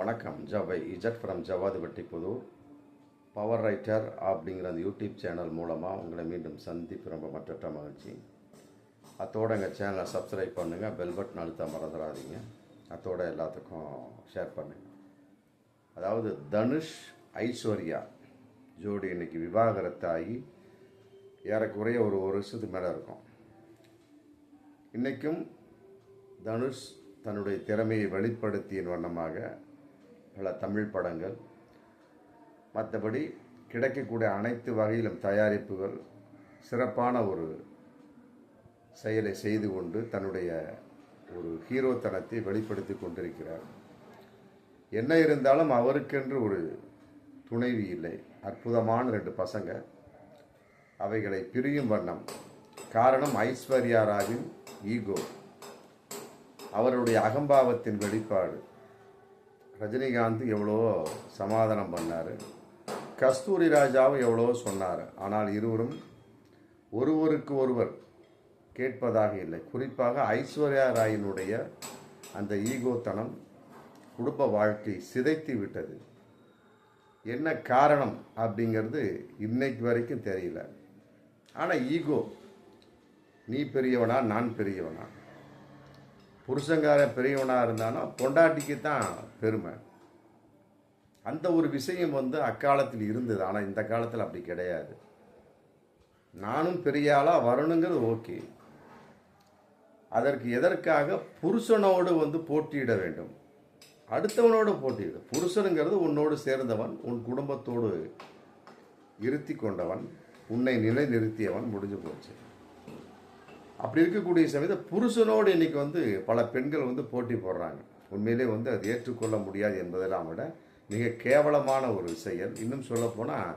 வணக்கம். ஜவை இஜட் from Javadhupatti Pudur. Power writer அப்படிங்கிற அந்த யூடியூப் சேனல் மூலமாக உங்களை மீண்டும் சந்திப்பு ரொம்ப மற்ற மகிழ்ச்சி. அத்தோடு எங்கள் சேனலை சப்ஸ்கிரைப் பண்ணுங்கள், பெல் பட்டன் அழுத்த மறந்துடாதீங்க. அத்தோடு எல்லாத்துக்கும் ஷேர் பண்ணுங்கள். அதாவது தனுஷ் ஐஸ்வர்யா ஜோடி இன்னைக்கு விவாகரத்தாகி ஏறக்குறைய ஒரு வருஷத்துக்கு மேலே இருக்கும். இன்றைக்கும் தனுஷ் தன்னுடைய திறமையை வெளிப்படுத்திய வண்ணமாக பல தமிழ் படங்கள், மற்றபடி கிடைக்கக்கூடிய அனைத்து வகையிலும் தயாரிப்புகள் சிறப்பான ஒரு செயலை செய்து கொண்டு தன்னுடைய ஒரு ஹீரோத்தனத்தை வெளிப்படுத்தி கொண்டிருக்கிறார். என்ன இருந்தாலும் அவருக்கென்று ஒரு துணைவி இல்லை. அற்புதமான 2 பசங்க, அவைகளை பிரியும் வண்ணம். காரணம் ஐஸ்வர்யா ராயின் ஈகோ, அவருடைய அகம்பாவத்தின் வெளிப்பாடு. ரஜினிகாந்த் எவ்வளவோ சமாதானம் பண்ணார், கஸ்தூரி ராஜாவும் எவ்வளவோ சொன்னார். ஆனால் இருவரும் ஒருவருக்கு ஒருவர் கேட்பதாக இல்லை. குறிப்பாக ஐஸ்வர்யா ராயினுடைய அந்த ஈகோத்தனம் குடும்ப வாழ்க்கை சிதைத்து விட்டது. என்ன காரணம் அப்படிங்கிறது இன்னைக்கு வரைக்கும் தெரியல. ஆனால் ஈகோ, நீ பெரியவனா நான் பெரியவனா, புருஷங்கார பெரியவனாக இருந்தானா பொண்டாட்டிக்கு தான் பெருமை. அந்த ஒரு விஷயம் அக்காலத்தில் இருந்தது. ஆனால் இந்த காலத்தில் அப்படி கிடையாது. நானும் பெரிய ஆளாக வரணுங்கிறது ஓகே. அதற்கு எதற்காக புருஷனோடு போட்டியிட வேண்டும், அடுத்தவனோடு போட்டியிட. புருஷனுங்கிறது உன்னோடு சேர்ந்தவன், உன் குடும்பத்தோடு இருத்தி கொண்டவன், உன்னை நிலைநிறுத்தியவன், முடிஞ்சு போச்சு. அப்படி இருக்கக்கூடிய சமயத்தில் புருஷனோடு இன்னைக்கு பல பெண்கள் போட்டி போடுறாங்க. உண்மையிலே அது ஏற்றுக்கொள்ள முடியாது என்பதெல்லாம் விட மிக கேவலமான ஒரு செயல். இன்னும் சொல்லப்போனால்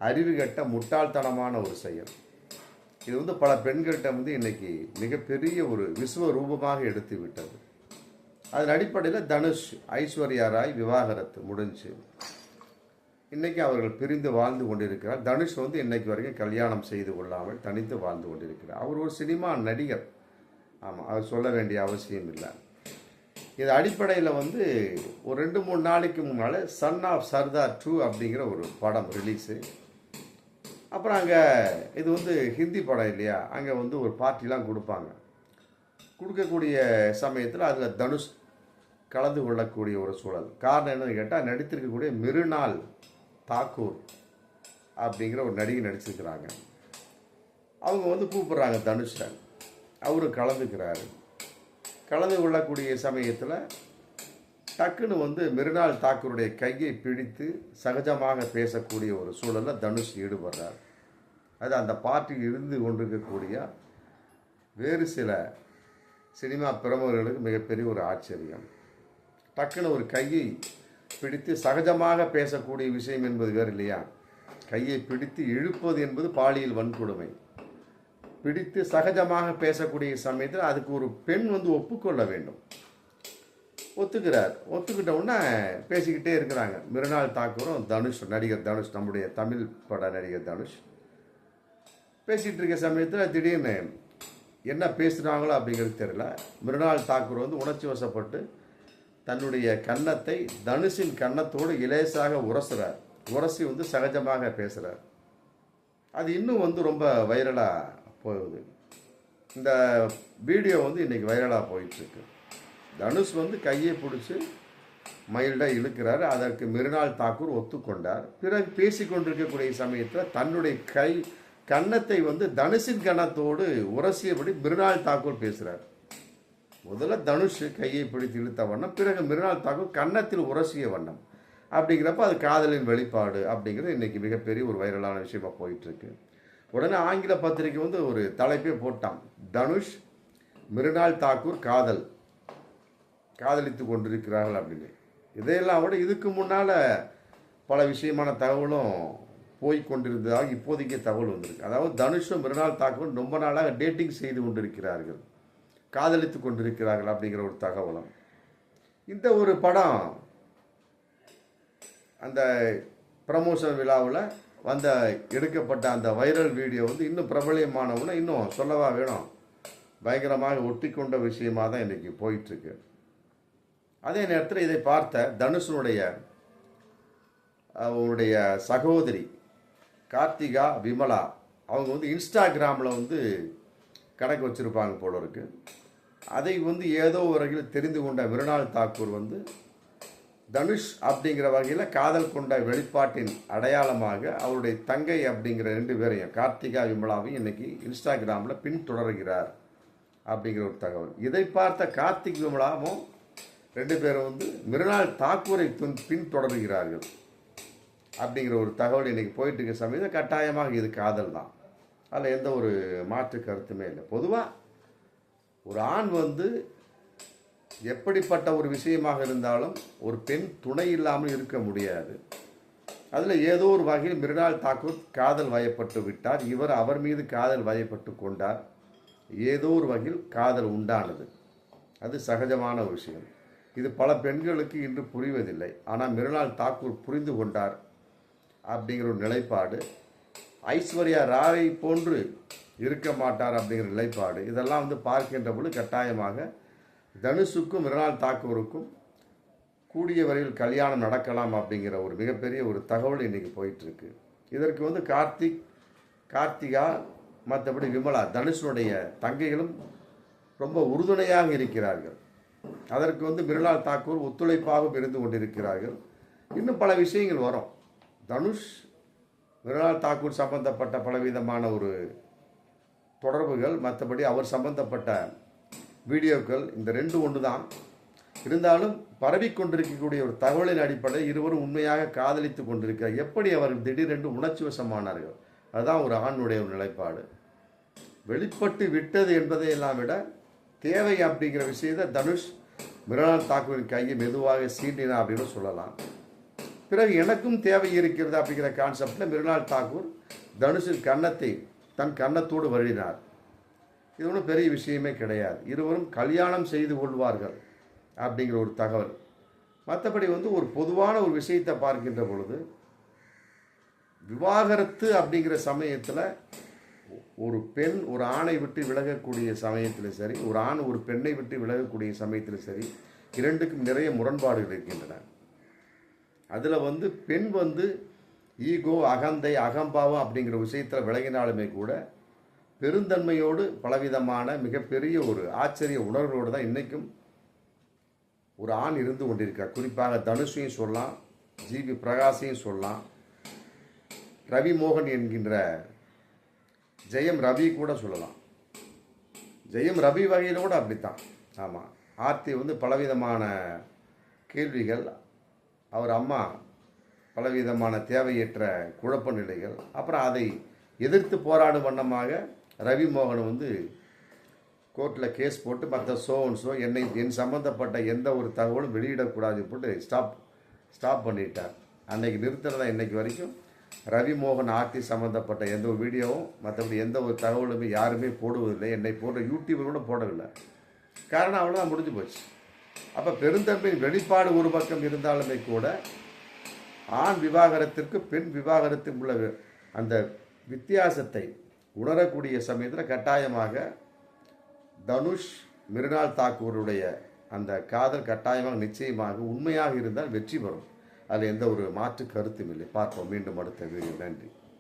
அறிவுகட்ட முட்டாள்தனமான ஒரு செயல். இது பல பெண்கள்கிட்ட இன்னைக்கு மிகப்பெரிய ஒரு விஸ்வரூபமாக எடுத்து விட்டது. அதன் அடிப்படையில் தனுஷ் ஐஸ்வர்யா ராய் விவாகரத்து முடிஞ்சு இன்னைக்கு அவர்கள் பிரிந்து வாழ்ந்து கொண்டிருக்கிறார். தனுஷ் இன்னைக்கு வரைக்கும் கல்யாணம் செய்து கொள்ளாமல் தனித்து வாழ்ந்து கொண்டிருக்கிறார். அவர் ஒரு சினிமா நடிகர். ஆமாம், அவர் சொல்ல வேண்டிய அவசியம் இல்லை. இது அடிப்படையில் ஒரு 2-3 நாளைக்கு முன்னால் சன் ஆஃப் சர்தார் 2 அப்படிங்கிற ஒரு படம் ரிலீஸு. அப்புறம் அங்கே இது ஹிந்தி படம் இல்லையா, அங்கே ஒரு பார்ட்டிலாம் கொடுப்பாங்க. கொடுக்கக்கூடிய சமயத்தில் அதில் தனுஷ் கலந்து கொள்ளக்கூடிய ஒரு சூழல். காரணம் என்னன்னு கேட்டால், நடித்திருக்கக்கூடிய மிருனால் தாக்கூர் அப்படிங்கிற ஒரு நடிகை நடிச்சிருக்கிறாங்க. அவங்க கூப்பிட்றாங்க தனுஷை. அவரு கலந்துக்கிறாரு. கலந்து கொள்ளக்கூடிய சமயத்தில் டக்குன்னு மிருனால் தாக்கூருடைய கையை பிடித்து சகஜமாக பேசக்கூடிய ஒரு சூழலில் தனுஷ் ஈடுபடுறார். அது அந்த பார்ட்டியில் இருந்து கொண்டிருக்கக்கூடிய வேறு சில சினிமா பிரமுகர்களுக்கு மிகப்பெரிய ஒரு ஆச்சரியம். டக்குன்னு ஒரு கையை பிடித்து சகஜமாக பேசக்கூடிய விஷயம் என்பது வேறு இல்லையா. கையை பிடித்து இழுப்பது என்பது பாலியல் வன்கொடுமை. பிடித்து சகஜமாக பேசக்கூடிய சமயத்தில் அதுக்கு ஒரு பெண் ஒப்புக்கொள்ள வேண்டும். ஒத்துக்கிறார். ஒத்துக்கிட்ட உடனே பேசிக்கிட்டே இருக்கிறாங்க. மிருனால் தாக்கூரும் தனுஷ், நடிகர் தனுஷ், நம்முடைய தமிழ் பட நடிகர் தனுஷ் பேசிகிட்டு இருக்க சமயத்தில் திடீர்னு என்ன பேசுகிறாங்களோ அப்படிங்கிறது தெரியல. மிருனால் தாக்கூர் உணர்ச்சி வசப்பட்டு தன்னுடைய கன்னத்தை தனுஷின் கன்னத்தோடு இலேசாக உரசுறார். உரசி சகஜமாக பேசுகிறார். அது இன்னும் ரொம்ப வைரலாக போகுது. இந்த வீடியோ இன்றைக்கி வைரலாக போயிட்டுருக்கு. தனுஷ் கையை பிடிச்சி மைல்டாக இழுக்கிறார். அதற்கு மிருனால் தாக்கூர் ஒத்துக்கொண்டார். பிறகு பேசி கொண்டிருக்கக்கூடிய சமயத்தில் தன்னுடைய கன்னத்தை தனுஷின் கன்னத்தோடு உரசியபடி மிருனால் தாக்கூர் பேசுகிறார். முதல்ல தனுஷ் கையை பிடித்து இழுத்த வண்ணம், பிறகு மிருனால் தாக்கூர் கன்னத்தில் உரசிய வண்ணம். அப்படிங்கிறப்ப அது காதலின் வெளிப்பாடு அப்படிங்கிறது இன்றைக்கி மிகப்பெரிய ஒரு வைரலான விஷயமாக போயிட்டுருக்கு. உடனே ஆங்கில பத்திரிக்கை ஒரு தலைப்பே போட்டான், தனுஷ் மிருனால் தாக்கூர் காதலித்து கொண்டிருக்கிறார்கள் அப்படின்னு. இதையெல்லாம் விட இதுக்கு முன்னால் பல விஷயமான தகவலும் போய்கொண்டிருந்ததாக இப்போதைக்கு தகவல் வந்திருக்கு. அதாவது தனுஷும் மிருனால் தாக்கூர் ரொம்ப நாளாக டேட்டிங் செய்து கொண்டிருக்கிறார்கள், காதலித்து கொண்டிருக்கிறார்கள் அப்படிங்கிற ஒரு தகவலும். இந்த ஒரு படம் அந்த ப்ரமோஷன் விழாவில் எடுக்கப்பட்ட அந்த வைரல் வீடியோ இன்னும் பிரபலியமானவுன்னா இன்னும் சொல்லவா வேணும், பயங்கரமாக ஒட்டி கொண்ட விஷயமாக தான் இன்றைக்கி போயிட்டுருக்கு. அதே நேரத்தில் இதை பார்த்த தனுஷனுடைய அவருடைய சகோதரி கார்த்திகா விமலா அவங்க வந்து இன்ஸ்டாகிராமில் வந்து கணக்கு வச்சுருப்பாங்க போல இருக்கு. அதை வந்து ஏதோ ஒரு வகையில் தெரிந்து கொண்ட மிருணாள் தாக்கூர் வந்து தனுஷ் அப்படிங்கிற வகையில் காதல் கொண்ட வெளிப்பாட்டின் அடையாளமாக அவருடைய தங்கை அப்படிங்கிற 2 பேரையும் கார்த்திகா விமலாவையும் இன்னைக்கு இன்ஸ்டாகிராமில் பின்தொடர்கிறார் அப்படிங்கிற ஒரு தகவல். இதை பார்த்த கார்த்திக் விமலாவும் 2 பேரும் வந்து மிருணாள் தாக்கூரை பின்தொடர்கிறார்கள் அப்படிங்கிற ஒரு தகவல் இன்னைக்கு போயிட்டு இருக்க சமயத்தில் கட்டாயமாக இது காதல் தான். அதில் எந்த ஒரு மாற்று கருத்துமே இல்லை. பொதுவாக ஒரு ஆண் வந்து எப்படிப்பட்ட ஒரு விஷயமாக இருந்தாலும் ஒரு பெண் துணை இல்லாமல் இருக்க முடியாது. அதில் ஏதோ ஒரு வகையில் மிருணாள் தாக்கூர் காதல் வயப்பட்டு விட்டார். இவர் அவர் மீது காதல் வயப்பட்டு கொண்டார். ஏதோ ஒரு வகையில் காதல் உண்டானது. அது சகஜமான ஒரு விஷயம். இது பல பெண்களுக்கு இன்று புரிவதில்லை. ஆனால் மிருணாள் தாக்கூர் புரிந்து கொண்டார் அப்படிங்கிற ஒரு நிலைப்பாடு. ஐஸ்வர்யா ராவை போன்று இருக்க மாட்டார் அப்படிங்கிற நிலைப்பாடு. இதெல்லாம் வந்து பார்க்கின்ற பொழுது கட்டாயமாக தனுஷுக்கும் மிருணாள் தாக்கூருக்கும் கூடிய வரையில் கல்யாணம் நடக்கலாம் அப்படிங்கிற ஒரு மிகப்பெரிய ஒரு தகவல் இன்றைக்கி போயிட்டுருக்கு. இதற்கு வந்து கார்த்திகா மற்றபடி விமலா தனுஷனுடைய தங்கைகளும் ரொம்ப உறுதுணையாக இருக்கிறார்கள். அதற்கு வந்து மிருணாள் தாக்கூர் ஒத்துழைப்பாகவும் இருந்து கொண்டிருக்கிறார்கள். இன்னும் பல விஷயங்கள் வரும். தனுஷ் மிருணாள் தாக்கூர் சம்பந்தப்பட்ட பலவிதமான ஒரு தொடர்புகள், மற்றபடி அவர் சம்பந்தப்பட்ட வீடியோக்கள், இந்த 2 ஒன்று தான். இருந்தாலும் பரவிக்கொண்டிருக்கக்கூடிய ஒரு தகவலின் அடிப்படையில் இருவரும் உண்மையாக காதலித்து கொண்டிருக்கிறார். எப்படி அவர்கள் திடீரென்று உணர்ச்சி வசமானார்கள்? அதுதான் ஒரு ஆணுடைய ஒரு நிலைப்பாடு. வெளிப்பட்டு விட்டது என்பதையெல்லாம் விட தேவை அப்படிங்கிற விஷயத்தை தனுஷ் மிருணாள் தாக்கூரின் கையை மெதுவாக சீண்டினா அப்படின்னு சொல்லலாம். பிறகு எனக்கும் தேவை இருக்கிறது அப்படிங்கிற கான்செப்டில் மிருணாள் தாக்கூர் தனுஷின் கன்னத்தை தன் கன்னத்தோடு வருடினார். இது ஒன்றும் பெரிய விஷயமே கிடையாது. இருவரும் கல்யாணம் செய்து கொள்வார்கள் அப்படிங்கிற ஒரு தகவல். மற்றபடி வந்து ஒரு பொதுவான ஒரு விஷயத்தை பார்க்கின்ற பொழுது விவாகரத்து அப்படிங்கிற சமயத்தில் ஒரு பெண் ஒரு ஆணை விட்டு விலகக்கூடிய சமயத்தில் சரி, ஒரு ஆண் ஒரு பெண்ணை விட்டு விலகக்கூடிய சமயத்தில் சரி, இரண்டுக்கும் நிறைய முரண்பாடுகள் இருக்கின்றன. அதில் வந்து பெண் வந்து ஈகோ, அகந்தை, அகம்பாவம் அப்படிங்கிற விஷயத்தில் விலகினாலுமே கூட பெருந்தன்மையோடு பலவிதமான மிகப்பெரிய ஒரு ஆச்சரிய உணர்வோடு தான் இன்றைக்கும் ஒரு ஆண் இருந்து கொண்டிருக்கார். குறிப்பாக தனுஷையும் சொல்லலாம், ஜிவி பிரகாஷையும் சொல்லலாம், ரவி மோகன் என்கின்ற ஜெயம் ரவி கூட சொல்லலாம். ஜெயம் ரவி வகையில் கூட அப்படித்தான். ஆமாம், ஆர்த்தி வந்து பலவிதமான கேள்விகள், அவர் அம்மா பலவிதமான தேவையற்ற குழப்ப நிலைகள், அப்புறம் அதை எதிர்த்து போராடும் வண்ணமாக ரவி மோகன் வந்து கோர்ட்டில் கேஸ் போட்டு மற்ற ஷோ என் சம்மந்தப்பட்ட எந்த ஒரு தகவலும் வெளியிடக்கூடாது போட்டு ஸ்டாப் பண்ணிட்டார். அன்னைக்கு நிறுத்தினதா இன்னைக்கு வரைக்கும் ரவி மோகன் ஆர்த்தி சம்மந்தப்பட்ட எந்த ஒரு வீடியோவும் மற்றபடி எந்த ஒரு தகவலுமே யாருமே போடுவதில்லை. என்னை போன்ற யூடியூபர் கூட போடவில்லை. காரணம் அவ்வளோதான், முடிஞ்சு போச்சு. அப்போ பெருந்தன்மையின் வெளிப்பாடு ஒரு பக்கம் இருந்தாலுமே கூட ஆண் விவாகரத்திற்கு பெண் விவாகரத்துக்கு உள்ள அந்த வித்தியாசத்தை உணரக்கூடிய சமயத்தில் கட்டாயமாக தனுஷ் மிருணாள் தாக்கூருடைய அந்த காதல் கட்டாயமாக நிச்சயமாக உண்மையாக இருந்தால் வெற்றி பெறும். அதில் எந்த ஒரு மாற்று கருத்தும் இல்லை. பார்ப்போம் மீண்டும் அடுத்த வீடியோ. நன்றி.